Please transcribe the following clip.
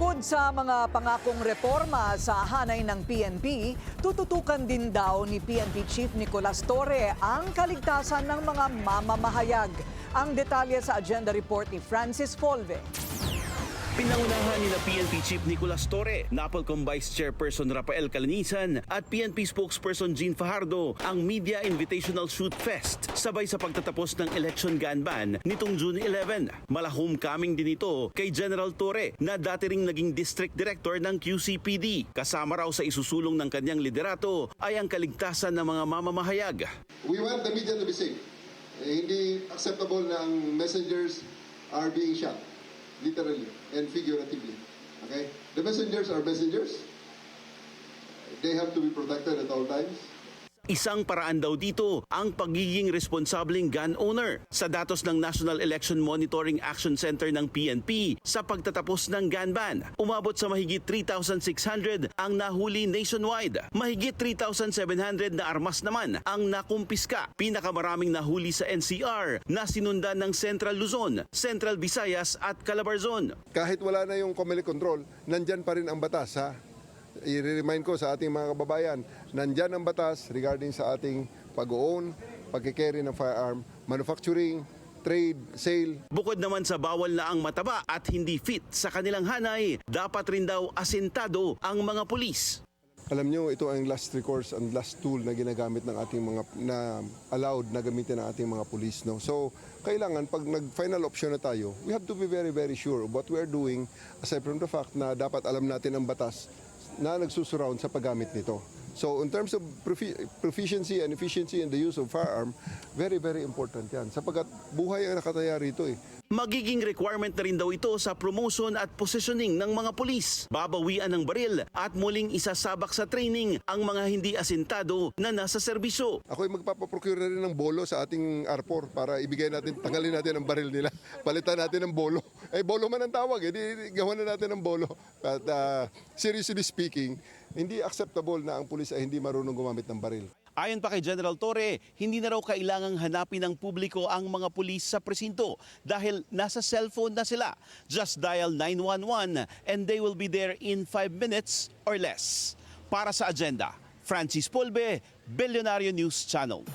Bukod sa mga pangakong reforma sa hanay ng PNP, tututukan din daw ni PNP Chief Nicolas Torre ang kaligtasan ng mga mamamahayag. Ang detalye sa agenda report ni Francis Folve. Pinangunahan ni PNP Chief Nicolas Torre, NAPOLCOM Vice Chairperson Rafael Calinisan at PNP Spokesperson Jean Fajardo ang Media Invitational Shoot Fest sabay sa pagtatapos ng election gun ban nitong June 11. Mala-homecoming din ito kay General Torre na dati ring naging District Director ng QCPD. Kasama raw sa isusulong ng kanyang liderato ay ang kaligtasan ng mga mamamahayag. We want the media to be safe. Hindi acceptable na ang messengers are being shot. Literally and figuratively. Okay? The messengers are messengers. They have to be protected at all times. Isang paraan daw dito ang pagiging responsableng gun owner. Sa datos ng National Election Monitoring Action Center ng PNP sa pagtatapos ng gun ban, umabot sa mahigit 3,600 ang nahuli nationwide. Mahigit 3,700 na armas naman ang nakumpiska. Pinakamaraming nahuli sa NCR na sinundan ng Central Luzon, Central Visayas at Calabarzon. Kahit wala na yung Comelec control, nandyan pa rin ang batas, ha? I-remind ko sa ating mga kababayan, nandyan ang batas regarding sa ating pag-own, pag-carry ng firearm, manufacturing, trade, sale. Bukod naman sa bawal na ang mataba at hindi fit sa kanilang hanay, dapat rin daw asentado ang mga pulis. Alam nyo, ito ang last recourse and last tool na ginagamit ng ating mga, na allowed na gamitin ng ating mga pulis. No? So, kailangan pag nag-final option na tayo, we have to be very, very sure of what we are doing aside from the fact na dapat alam natin ang batas na nagsusurround sa paggamit nito. So in terms of proficiency and efficiency in the use of firearm, very, very important yan. Sapagkat buhay ang nakataya rito eh. Magiging requirement na rin daw ito sa promotion at positioning ng mga pulis. Babawian ng baril at muling isasabak sa training ang mga hindi asintado na nasa serbisyo. Ako'y magpapaprocure na rin ng bolo sa ating R4 para ibigay natin, tanggalin natin ang baril nila. Palitan natin ng bolo. Eh, bolo man ang tawag, eh. Gawan na natin ng bolo. But seriously speaking, hindi acceptable na ang pulis ay hindi marunong gumamit ng baril. Ayon pa kay General Torre, hindi na raw kailangang hanapin ng publiko ang mga pulis sa presinto dahil nasa cellphone na sila. Just dial 911 and they will be there in 5 minutes or less. Para sa agenda, Francis Polbe, Billionario News Channel.